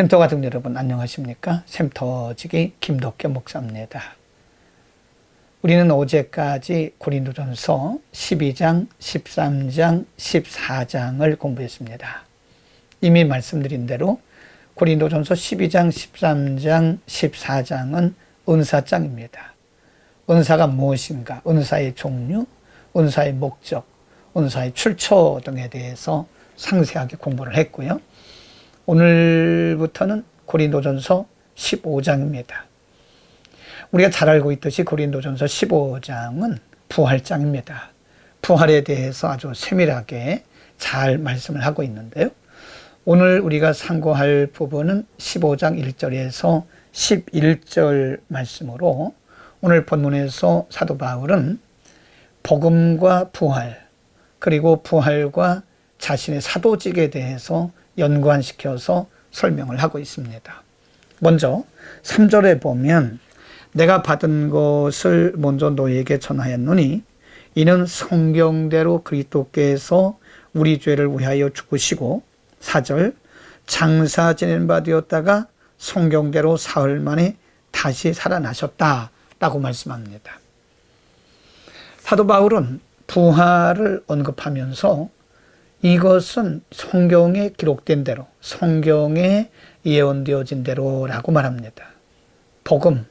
샘터 가족 여러분 안녕하십니까? 샘터지기 김덕교 목사입니다. 우리는 어제까지 고린도전서 12장, 13장, 14장을 공부했습니다. 이미 말씀드린 대로 고린도전서 12장, 13장, 14장은 은사장입니다. 은사가 무엇인가, 은사의 종류, 은사의 목적, 은사의 출처 등에 대해서 상세하게 공부를 했고요. 오늘부터는 고린도전서 15장입니다. 우리가 잘 알고 있듯이 고린도전서 15장은 부활장입니다. 부활에 대해서 아주 세밀하게 잘 말씀을 하고 있는데요. 오늘 우리가 상고할 부분은 15장 1절에서 11절 말씀으로 오늘 본문에서 사도 바울은 복음과 부활, 그리고 부활과 자신의 사도직에 대해서 연관시켜서 설명을 하고 있습니다. 먼저 3절에 보면 내가 받은 것을 먼저 너희에게 전하였노니 이는 성경대로 그리스도께서 우리 죄를 위하여 죽으시고 4절 장사 지낸 바 되었다가 성경대로 사흘 만에 다시 살아나셨다라고 말씀합니다. 사도 바울은 부활을 언급하면서 이것은 성경에 기록된 대로, 성경에 예언되어진 대로라고 말합니다. 복음,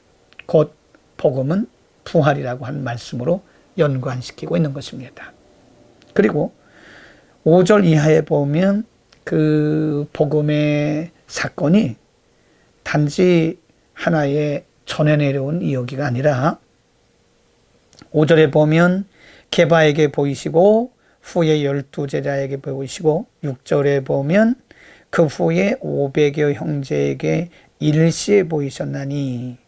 곧 복음은 부활이라고 한 말씀으로 연관시키고 있는 것입니다. 그리고 5절 이하에 보면 그 복음의 사건이 단지 하나의 전해 내려온 이야기가 아니라 5절에 보면 게바에게 보이시고 후에 12제자에게 보이시고 6절에 보면 그 후에 500여 형제에게 일시에 보이셨나니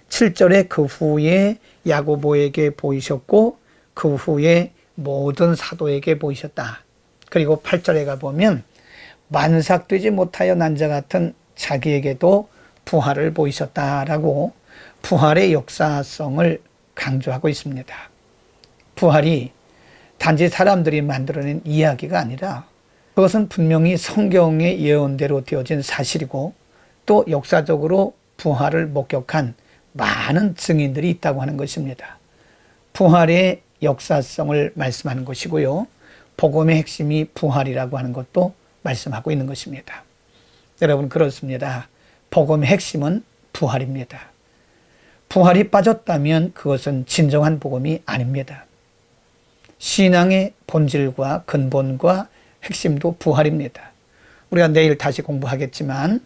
7절에 그 후에 야고보에게 보이셨고 그 후에 모든 사도에게 보이셨다. 그리고 8절에 가보면 만삭되지 못하여 난 자 같은 자기에게도 부활을 보이셨다라고 부활의 역사성을 강조하고 있습니다. 부활이 단지 사람들이 만들어낸 이야기가 아니라 그것은 분명히 성경의 예언대로 되어진 사실이고 또 역사적으로 부활을 목격한 많은 증인들이 있다고 하는 것입니다. 부활의 역사성을 말씀하는 것이고요. 복음의 핵심이 부활이라고 하는 것도 말씀하고 있는 것입니다. 여러분 그렇습니다. 복음의 핵심은 부활입니다. 부활이 빠졌다면 그것은 진정한 복음이 아닙니다. 신앙의 본질과 근본과 핵심도 부활입니다. 우리가 내일 다시 공부하겠지만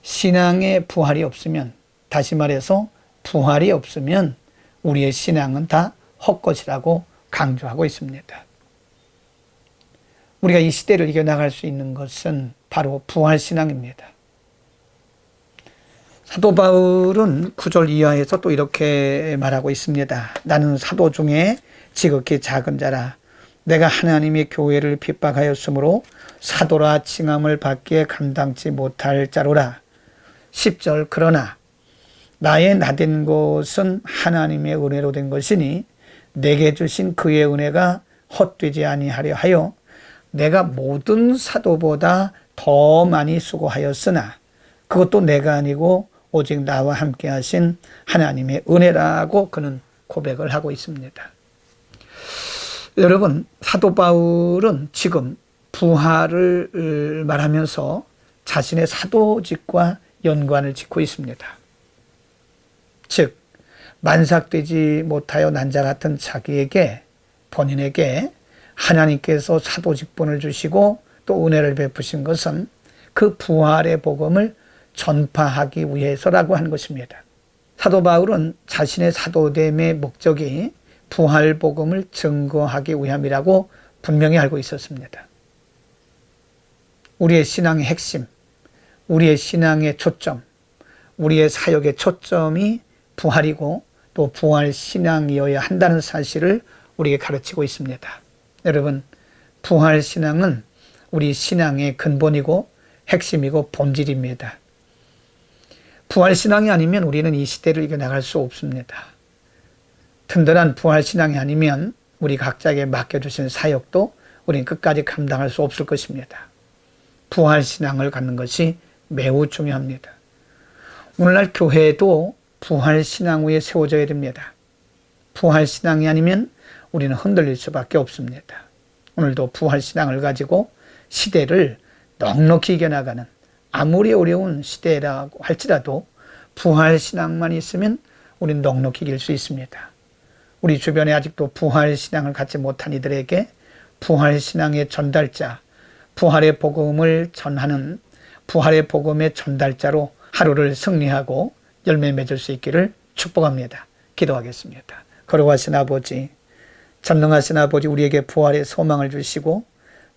신앙의 부활이 없으면, 다시 말해서 부활이 없으면 우리의 신앙은 다 헛것이라고 강조하고 있습니다. 우리가 이 시대를 이겨나갈 수 있는 것은 바로 부활신앙입니다. 사도 바울은 9절 이하에서 또 이렇게 말하고 있습니다. 나는 사도 중에 지극히 작은 자라. 내가 하나님의 교회를 핍박하였으므로 사도라 칭함을 받기에 감당치 못할 자로라. 10절 그러나 나의 나된 것은 하나님의 은혜로 된 것이니 내게 주신 그의 은혜가 헛되지 아니하려 하여 내가 모든 사도보다 더 많이 수고하였으나 그것도 내가 아니고 오직 나와 함께 하신 하나님의 은혜라고 그는 고백을 하고 있습니다. 여러분, 사도 바울은 지금 부활을 말하면서 자신의 사도직과 연관을 짓고 있습니다. 즉, 만삭되지 못하여 난 자 같은 자기에게, 본인에게 하나님께서 사도직분을 주시고 또 은혜를 베푸신 것은 그 부활의 복음을 전파하기 위해서라고 하는 것입니다. 사도 바울은 자신의 사도됨의 목적이 부활 복음을 증거하기 위함이라고 분명히 알고 있었습니다. 우리의 신앙의 핵심, 우리의 신앙의 초점, 우리의 사역의 초점이 부활이고 또 부활 신앙이어야 한다는 사실을 우리에게 가르치고 있습니다. 여러분, 부활 신앙은 우리 신앙의 근본이고 핵심이고 본질입니다. 부활 신앙이 아니면 우리는 이 시대를 이겨나갈 수 없습니다. 든든한 부활 신앙이 아니면 우리 각자에게 맡겨주신 사역도 우리는 끝까지 감당할 수 없을 것입니다. 부활 신앙을 갖는 것이 매우 중요합니다. 오늘날 교회도 부활신앙 위에 세워져야 됩니다. 부활신앙이 아니면 우리는 흔들릴 수밖에 없습니다. 오늘도 부활신앙을 가지고 시대를 넉넉히 이겨나가는, 아무리 어려운 시대라고 할지라도 부활신앙만 있으면 우리는 넉넉히 이길 수 있습니다. 우리 주변에 아직도 부활신앙을 갖지 못한 이들에게 부활신앙의 전달자, 부활의 복음을 전하는 부활의 복음의 전달자로 하루를 승리하고 열매 맺을 수 있기를 축복합니다. 기도하겠습니다. 거룩하신 아버지, 전능하신 아버지, 우리에게 부활의 소망을 주시고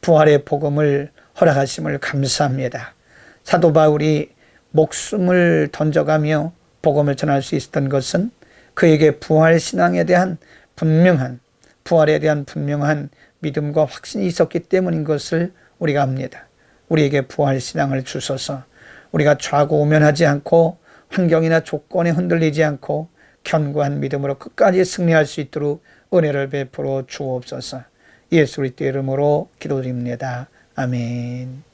부활의 복음을 허락하심을 감사합니다. 사도 바울이 목숨을 던져가며 복음을 전할 수 있었던 것은 그에게 부활신앙에 대한 분명한, 부활에 대한 분명한 믿음과 확신이 있었기 때문인 것을 우리가 압니다. 우리에게 부활신앙을 주셔서 우리가 좌고우면하지 않고 환경이나 조건에 흔들리지 않고 견고한 믿음으로 끝까지 승리할 수 있도록 은혜를 베풀어 주옵소서. 예수 그리스도의 이름으로 기도드립니다. 아멘.